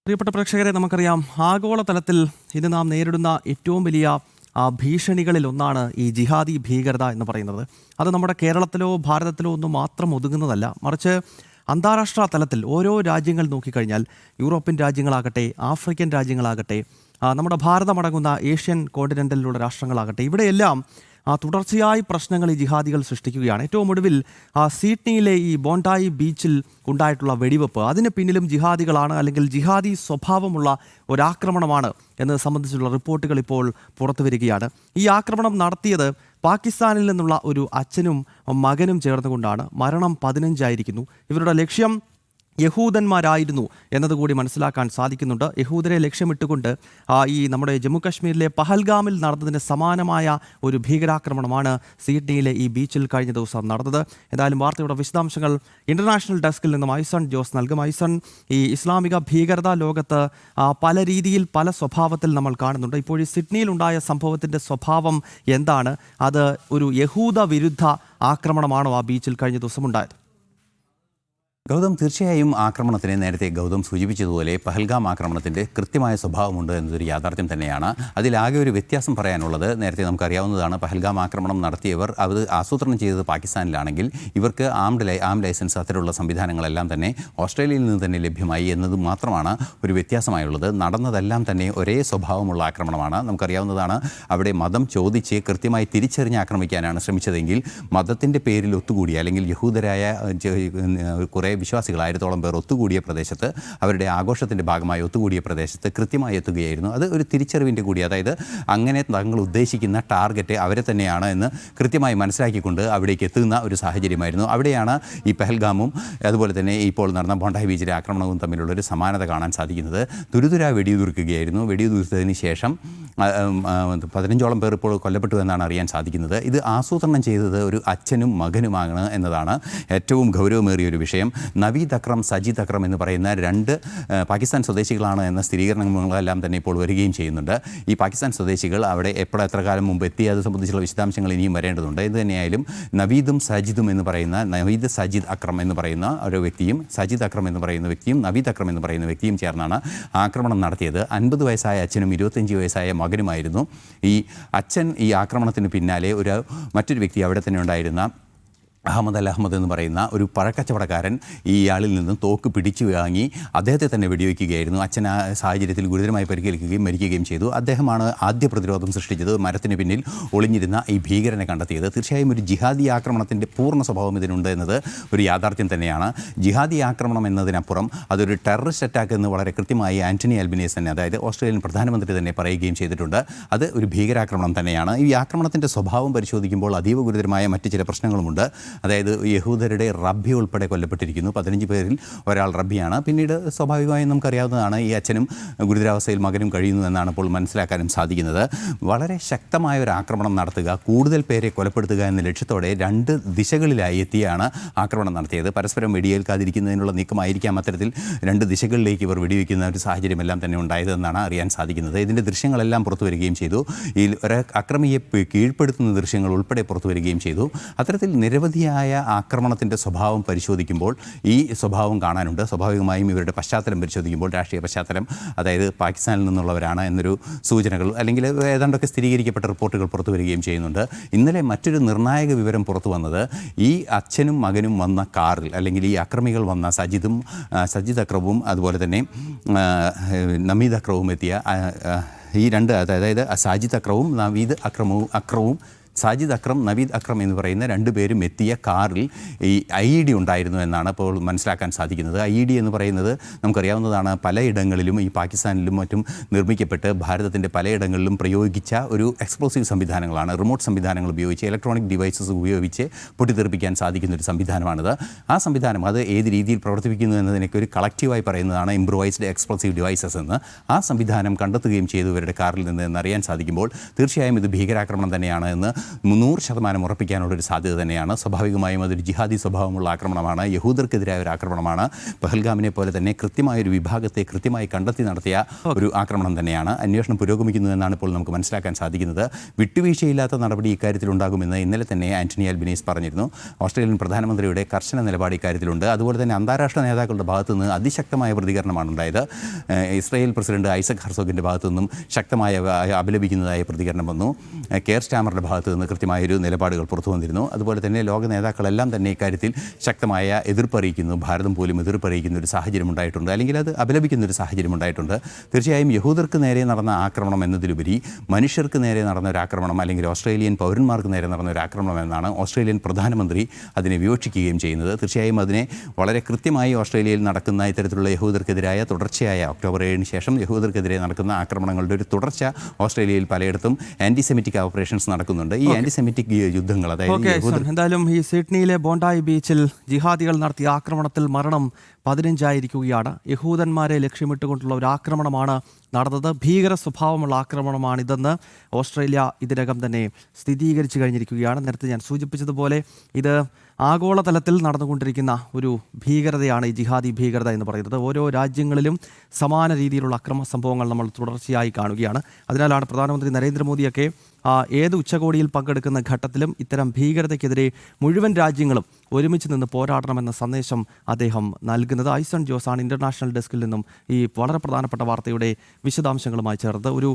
പ്രിയപ്പെട്ട പ്രേക്ഷകരെ, നമുക്കറിയാം ആഗോളതലത്തിൽ ഇന്ന് നാം നേരിടുന്ന ഏറ്റവും വലിയ ഭീഷണികളിൽ ഒന്നാണ് ഈ ജിഹാദി ഭീകരത എന്ന് പറയുന്നത്. അത് നമ്മുടെ കേരളത്തിലോ ഭാരതത്തിലോ ഒന്നും മാത്രം ഒതുങ്ങുന്നതല്ല, മറിച്ച് അന്താരാഷ്ട്ര തലത്തിൽ ഓരോ രാജ്യങ്ങൾ നോക്കിക്കഴിഞ്ഞാൽ യൂറോപ്യൻ രാജ്യങ്ങളാകട്ടെ, ആഫ്രിക്കൻ രാജ്യങ്ങളാകട്ടെ, നമ്മുടെ ഭാരതമടങ്ങുന്ന ഏഷ്യൻ കോണ്ടിനെൻ്റലിലുള്ള രാഷ്ട്രങ്ങളാകട്ടെ, ഇവിടെയെല്ലാം തുടർച്ചയായി പ്രശ്നങ്ങൾ ഈ ജിഹാദികൾ സൃഷ്ടിക്കുകയാണ്. ഏറ്റവും ഒടുവിൽ സിഡ്നിയിലെ ഈ ബോണ്ടായി ബീച്ചിൽ ഉണ്ടായിട്ടുള്ള വെടിവെപ്പ്, അതിന് പിന്നിലും ജിഹാദികളാണ്, അല്ലെങ്കിൽ ജിഹാദി സ്വഭാവമുള്ള ഒരാക്രമണമാണ് എന്നത് സംബന്ധിച്ചുള്ള റിപ്പോർട്ടുകൾ ഇപ്പോൾ പുറത്തു വരികയാണ്. ഈ ആക്രമണം നടത്തിയത് പാകിസ്ഥാനിൽ നിന്നുള്ള ഒരു അച്ഛനും മകനും ചേർന്നുകൊണ്ടാണ്. മരണം 15 ആയിരിക്കുന്നു. ഇവരുടെ ലക്ഷ്യം യഹൂദന്മാരായിരുന്നു എന്നതുകൂടി മനസ്സിലാക്കാൻ സാധിക്കുന്നുണ്ട്. യഹൂദരെ ലക്ഷ്യമിട്ടുകൊണ്ട് ഈ നമ്മുടെ ജമ്മു കാശ്മീരിലെ പഹൽഗാമിൽ നടന്നതിന് സമാനമായ ഒരു ഭീകരാക്രമണമാണ് സിഡ്നിയിലെ ഈ ബീച്ചിൽ കഴിഞ്ഞ ദിവസം നടന്നത്. ഏതായാലും വാർത്തയുടെ വിശദാംശങ്ങൾ ഇന്റർനാഷണൽ ഡെസ്കിൽ നിന്നും ഐസൺ ജോസ് നൽകും. ഐസൺ, ഈ ഇസ്ലാമിക ഭീകരതാ ലോകത്ത് പല രീതിയിൽ പല സ്വഭാവത്തിൽ നമ്മൾ കാണുന്നുണ്ട്. ഇപ്പോൾ ഈ സിഡ്നിയിലുണ്ടായ സംഭവത്തിൻ്റെ സ്വഭാവം എന്താണ്? അത് ഒരു യഹൂദ വിരുദ്ധ ആക്രമണമാണോ ആ ബീച്ചിൽ കഴിഞ്ഞ ദിവസം ഉണ്ടായത്? ഗൗതം, തീർച്ചയായും ആക്രമണത്തിന് നേരത്തെ ഗൗതം സൂചിപ്പിച്ചതുപോലെ പഹൽഗാം ആക്രമണത്തിൻ്റെ കൃത്യമായ സ്വഭാവമുണ്ട് എന്നതൊരു യാഥാർത്ഥ്യം തന്നെയാണ്. അതിലാകെ ഒരു വ്യത്യാസം പറയാനുള്ളത്, നേരത്തെ നമുക്കറിയാവുന്നതാണ്, പഹൽഗാം ആക്രമണം നടത്തിയവർ അത് ആസൂത്രണം ചെയ്തത് പാകിസ്ഥാനിലാണെങ്കിൽ ഇവർക്ക് ആം ലൈസൻസ് അത്തരമുള്ള സംവിധാനങ്ങളെല്ലാം തന്നെ ഓസ്ട്രേലിയയിൽ നിന്ന് തന്നെ ലഭ്യമായി എന്നത് മാത്രമാണ് ഒരു വ്യത്യാസമായുള്ളത്. നടന്നതെല്ലാം തന്നെ ഒരേ സ്വഭാവമുള്ള ആക്രമണമാണ്. നമുക്കറിയാവുന്നതാണ്, അവിടെ മതം ചോദിച്ച് കൃത്യമായി തിരിച്ചറിഞ്ഞ് ആക്രമിക്കാനാണ് ശ്രമിച്ചതെങ്കിൽ മതത്തിൻ്റെ പേരിൽ ഒത്തുകൂടി, അല്ലെങ്കിൽ യഹൂദരായ കുറേ വിശ്വാസികൾ 1000-ഓളം പേർ ഒത്തുകൂടിയ പ്രദേശത്ത്, അവരുടെ ആഘോഷത്തിൻ്റെ ഭാഗമായി ഒത്തുകൂടിയ പ്രദേശത്ത് കൃത്യമായി എത്തുകയായിരുന്നു. അത് ഒരു തിരിച്ചറിവിൻ്റെ കൂടി, അതായത് അങ്ങനെ തങ്ങൾ ഉദ്ദേശിക്കുന്ന ടാർഗറ്റ് അവരെ തന്നെയാണ് എന്ന് കൃത്യമായി മനസ്സിലാക്കിക്കൊണ്ട് അവിടേക്ക് എത്തുന്ന ഒരു സാഹചര്യമായിരുന്നു. അവിടെയാണ് ഈ പഹൽഗാമും അതുപോലെ തന്നെ ഇപ്പോൾ നടന്ന ബോണ്ടായി ബീച്ചിലെ ആക്രമണവും തമ്മിലുള്ളൊരു സമാനത കാണാൻ സാധിക്കുന്നത്. തുരുതുരാ വെടിയുതിർക്കുകയായിരുന്നു. വെടിയുതിർത്തതിന് ശേഷം 15ഓളം പേർ ഇപ്പോൾ കൊല്ലപ്പെട്ടു എന്നാണ് അറിയാൻ സാധിക്കുന്നത്. ഇത് ആസൂത്രണം ചെയ്തത് ഒരു അച്ഛനും മകനുമാണ് എന്നതാണ് ഏറ്റവും ഗൗരവമേറിയ ഒരു വിഷയം. നവീദ് അക്രം, സജിദ് അക്രം എന്ന് പറയുന്ന 2 പാകിസ്ഥാൻ സ്വദേശികളാണ് എന്ന സ്ഥിരീകരണങ്ങളെല്ലാം തന്നെ ഇപ്പോൾ വരികയും ചെയ്യുന്നുണ്ട്. ഈ പാകിസ്ഥാൻ സ്വദേശികൾ അവിടെ എത്ര കാലം മുമ്പ് എത്തി, അത് സംബന്ധിച്ചുള്ള വിശദാംശങ്ങൾ ഇനിയും വരേണ്ടതുണ്ട്. ഇത് തന്നെയായാലും നവീദും സജിദും എന്ന് പറയുന്ന, നവീദ് സജിദ് അക്രം എന്ന് പറയുന്ന ഒരു വ്യക്തിയും സജിദ് അക്രം എന്ന് പറയുന്ന വ്യക്തിയും നവീദ് അക്രം എന്ന് പറയുന്ന വ്യക്തിയും ചേർന്നാണ് ആക്രമണം നടത്തിയത്. 50 വയസ്സായ അച്ഛനും 25 വയസ്സായ മകനുമായിരുന്നു. ഈ അച്ഛൻ ഈ ആക്രമണത്തിന് പിന്നാലെ മറ്റൊരു വ്യക്തി അവിടെ തന്നെ ഉണ്ടായിരുന്ന അഹമ്മദ് എന്ന് പറയുന്ന ഒരു പഴക്കച്ചവടക്കാരൻ ഇയാളിൽ നിന്നും തോക്ക് പിടിച്ചു വാങ്ങി അദ്ദേഹത്തെ തന്നെ വെടിവെക്കുകയായിരുന്നു. അച്ഛൻ ആ സാഹചര്യത്തിൽ ഗുരുതരമായി പരിക്കേൽക്കുകയും മരിക്കുകയും ചെയ്തു. അദ്ദേഹമാണ് ആദ്യ പ്രതിരോധം സൃഷ്ടിച്ചത്. മരത്തിന് പിന്നിൽ ഒളിഞ്ഞിരുന്ന ഈ ഭീകരനെ കണ്ടെത്തിയത്. തീർച്ചയായും ഒരു ജിഹാദി ആക്രമണത്തിൻ്റെ പൂർണ്ണ സ്വഭാവം ഇതിനുണ്ട് എന്നത് ഒരു യാഥാർത്ഥ്യം തന്നെയാണ്. ജിഹാദി ആക്രമണം എന്നതിനപ്പുറം അതൊരു ടെററിസ്റ്റ് അറ്റാക്ക് എന്ന് വളരെ കൃത്യമായി ആന്റണി അൽബനീസ് തന്നെ, അതായത് ഓസ്ട്രേലിയൻ പ്രധാനമന്ത്രി തന്നെ പറയുകയും ചെയ്തിട്ടുണ്ട്. അത് ഒരു ഭീകരാക്രമണം തന്നെയാണ്. ഈ ആക്രമണത്തിൻ്റെ സ്വഭാവം പരിശോധിക്കുമ്പോൾ അതീവ ഗുരുതരമായ മറ്റ് ചില പ്രശ്നങ്ങളുമുണ്ട്. അതായത് യഹൂദരുടെ റബ്ബി ഉൾപ്പെടെ കൊല്ലപ്പെട്ടിരിക്കുന്നു. 15 പേരിൽ ഒരാൾ റബ്ബിയാണ്. പിന്നീട് സ്വാഭാവികമായും നമുക്കറിയാവുന്നതാണ്, ഈ അച്ഛനും ഗുരുതരാവസ്ഥയിൽ മകനും കഴിയുന്നു എന്നാണ് ഇപ്പോൾ മനസ്സിലാക്കാനും സാധിക്കുന്നത്. വളരെ ശക്തമായ ഒരു ആക്രമണം നടത്തുക, കൂടുതൽ പേരെ കൊലപ്പെടുത്തുക എന്ന ലക്ഷ്യത്തോടെ 2 ദിശകളിലായി എത്തിയാണ് ആക്രമണം നടത്തിയത്. പരസ്പരം വെടിയേൽക്കാതിരിക്കുന്നതിനുള്ള നീക്കമായിരിക്കാം അത്തരത്തിൽ 2 ദിശകളിലേക്ക് ഇവർ വെടിവെക്കുന്ന ഒരു സാഹചര്യമെല്ലാം തന്നെ ഉണ്ടായതെന്നാണ് അറിയാൻ സാധിക്കുന്നത്. ഇതിൻ്റെ ദൃശ്യങ്ങളെല്ലാം പുറത്തു വരികയും ചെയ്തു. ഈ ഒരു അക്രമിയെ കീഴ്പ്പെടുത്തുന്ന ദൃശ്യങ്ങൾ ഉൾപ്പെടെ പുറത്തു വരികയും ചെയ്തു. അത്തരത്തിൽ നിരവധിയായ ആക്രമണത്തിൻ്റെ സ്വഭാവം പരിശോധിക്കുമ്പോൾ ഈ സ്വഭാവം കാണാനുണ്ട്. സ്വാഭാവികമായും ഇവരുടെ പശ്ചാത്തലം പരിശോധിക്കുമ്പോൾ, രാഷ്ട്രീയ പശ്ചാത്തലം, അതായത് പാകിസ്ഥാനിൽ നിന്നുള്ളവരാണ് എന്നൊരു സൂചനകൾ, അല്ലെങ്കിൽ ഏതാണ്ടൊക്കെ സ്ഥിരീകരിക്കപ്പെട്ട റിപ്പോർട്ടുകൾ പുറത്തു വരികയും ചെയ്യുന്നുണ്ട്. ഇന്നലെ മറ്റൊരു നിർണായക വിവരം പുറത്തു വന്നത്, ഈ അച്ഛനും മകനും വന്ന കാറിൽ, അല്ലെങ്കിൽ ഈ അക്രമികൾ വന്ന സജിദ് അക്രവും അതുപോലെ തന്നെ നമീദ് അക്രവും എത്തിയ ഈ 2, അതായത് സാജിദ് അക്രവും നവീദ് അക്രവും സാജിദ് അക്രം, നവീദ് അക്രം എന്ന് പറയുന്ന 2 പേരും എത്തിയ കാറിൽ ഈ IED ഉണ്ടായിരുന്നു എന്നാണ് ഇപ്പോൾ മനസ്സിലാക്കാൻ സാധിക്കുന്നത്. IED എന്ന് പറയുന്നത് നമുക്കറിയാവുന്നതാണ്, പലയിടങ്ങളിലും ഈ പാകിസ്ഥാനിലും മറ്റും നിർമ്മിക്കപ്പെട്ട് ഭാരതത്തിൻ്റെ പലയിടങ്ങളിലും പ്രയോഗിച്ച ഒരു എക്സ്പ്ലോസീവ് സംവിധാനങ്ങളാണ്. റിമോട്ട് സംവിധാനങ്ങൾ ഉപയോഗിച്ച്, ഇലക്ട്രോണിക് ഡിവൈസസ് ഉപയോഗിച്ച് പൊട്ടിത്തെറിപ്പിക്കാൻ സാധിക്കുന്ന ഒരു സംവിധാനമാണിത്. ആ സംവിധാനം അത് ഏത് രീതിയിൽ പ്രവർത്തിപ്പിക്കുന്നു എന്നതിനൊക്കെ ഒരു കളക്റ്റീവായി പറയുന്നതാണ് ഇംപ്രൂവൈസ്ഡ് എക്സ്പ്ലോസീവ് ഡിവൈസസ് എന്ന്. ആ സംവിധാനം കണ്ടെത്തുകയും ചെയ്തു ഇവരുടെ കാറിൽ നിന്ന് എന്നറിയാൻ സാധിക്കുമ്പോൾ തീർച്ചയായും ഇത് ഭീകരാക്രമണം തന്നെയാണ് എന്ന് 100% ഉറപ്പിക്കാനുള്ളൊരു സാധ്യത തന്നെയാണ്. സ്വാഭാവികമായും അതൊരു ജിഹാദി സ്വഭാവമുള്ള ആക്രമണമാണ്, യഹൂദർക്കെതിരായ ഒരു ആക്രമണമാണ്. പഹൽഗാമിനെ പോലെ തന്നെ കൃത്യമായൊരു വിഭാഗത്തെ കൃത്യമായി കണ്ടെത്തി നടത്തിയ ഒരു ആക്രമണം തന്നെയാണ്. അന്വേഷണം പുരോഗമിക്കുന്നു എന്നാണ് ഇപ്പോൾ നമുക്ക് മനസ്സിലാക്കാൻ സാധിക്കുന്നത്. വിട്ടുവീഴ്ചയില്ലാത്ത നടപടി ഇക്കാര്യത്തിൽ ഉണ്ടാകുമെന്ന് ഇന്നലെ തന്നെ ആന്റണി അൽബനീസ് പറഞ്ഞിരുന്നു. ഓസ്ട്രേലിയൻ പ്രധാനമന്ത്രിയുടെ കർശന നിലപാട് ഇക്കാര്യത്തിലുണ്ട്. അതുപോലെ തന്നെ അന്താരാഷ്ട്ര നേതാക്കളുടെ ഭാഗത്തു നിന്ന് അതിശക്തമായ പ്രതികരണമാണ് ഉണ്ടായത്. ഇസ്രായേൽ പ്രസിഡന്റ് ഐസക് ഹെർസോഗിൻ്റെ ഭാഗത്തു നിന്നും ശക്തമായ അപലപിക്കുന്നതായ പ്രതികരണം വന്നു. കെയർ സ്റ്റാമറുടെ ഭാഗത്തു നിന്ന് കൃത്യമായൊരു നിലപാടുകൾ പുറത്തു വന്നിരുന്നു. അതുപോലെ തന്നെ ലോക നേതാക്കളെല്ലാം തന്നെ ഇക്കാര്യത്തിൽ ശക്തമായ എതിർപ്പറിയിക്കുന്നു. ഭാരതം പോലും എതിർപ്പറിയിക്കുന്ന ഒരു സാഹചര്യം ഉണ്ടായിട്ടുണ്ട്, അല്ലെങ്കിൽ അത് അപലപിക്കുന്ന ഒരു സാഹചര്യം ഉണ്ടായിട്ടുണ്ട്. തീർച്ചയായും യഹൂദർക്ക് നേരെ നടന്ന ആക്രമണം എന്നതിലുപരി മനുഷ്യർക്ക് നേരെ നടന്ന ഒരു ആക്രമണം, അല്ലെങ്കിൽ ഓസ്ട്രേലിയൻ പൗരന്മാർക്ക് നേരെ നടന്ന ഒരു ആക്രമണം എന്നാണ് ഓസ്ട്രേലിയൻ പ്രധാനമന്ത്രി അതിനെ വിവക്ഷിക്കുകയും ചെയ്യുന്നത്. തീർച്ചയായും അതിനെ വളരെ കൃത്യമായി ഓസ്ട്രേലിയയിൽ നടക്കുന്ന ഇത്തരത്തിലുള്ള യഹൂദർക്കെതിരായ തുടർച്ചയായ ഒക്ടോബർ 7 ശേഷം യഹൂദർക്കെതിരെ നടക്കുന്ന ആക്രമണങ്ങളുടെ ഒരു തുടർച്ച ഓസ്ട്രേലിയയിൽ പലയിടത്തും ആന്റിസെമിറ്റിക് ഓപ്പറേഷൻസ് നടക്കുന്നുണ്ട്. ഈ ആന്റിസെമിറ്റിക് യുദ്ധങ്ങൾ, അതായത് എന്തായാലും ഈ സിഡ്നിയിലെ ബോണ്ടായി ബീച്ചിൽ ജിഹാദികൾ നടത്തിയ ആക്രമണത്തിൽ മരണം 15 യഹൂദന്മാരെ ലക്ഷ്യമിട്ടുകൊണ്ടുള്ള ഒരു ആക്രമണമാണ് നടന്നത്. ഭീകര സ്വഭാവമുള്ള ആക്രമണമാണിതെന്ന് ഓസ്ട്രേലിയ ഇതിനകം തന്നെ സ്ഥിരീകരിച്ചു കഴിഞ്ഞിരിക്കുകയാണ്. നേരത്തെ ഞാൻ സൂചിപ്പിച്ചതുപോലെ ഇത് ആഗോളതലത്തിൽ നടന്നുകൊണ്ടിരിക്കുന്ന ഒരു ഭീകരതയാണ് ഈ ജിഹാദി ഭീകരത എന്ന് പറയുന്നത്. ഓരോ രാജ്യങ്ങളിലും സമാന രീതിയിലുള്ള അക്രമ സംഭവങ്ങൾ നമ്മൾ തുടർച്ചയായി കാണുകയാണ്. അതിനാലാണ് പ്രധാനമന്ത്രി നരേന്ദ്രമോദിയൊക്കെ ഏത് ഉച്ചകോടിയിൽ പങ്കെടുക്കുന്ന ഘട്ടത്തിലും ഇത്തരം ഭീകരതയ്ക്കെതിരെ മുഴുവൻ രാജ്യങ്ങളും ഒരുമിച്ച് നിന്ന് പോരാടണമെന്ന സന്ദേശം അദ്ദേഹം നൽകുന്നത്. ഐസൺ ജോസാണ് ഇന്റർനാഷണൽ ഡെസ്കിൽ നിന്നും ഈ വളരെ പ്രധാനപ്പെട്ട വാർത്തയുടെ വിശദാംശങ്ങളുമായി ചേർത്ത്. ഒരു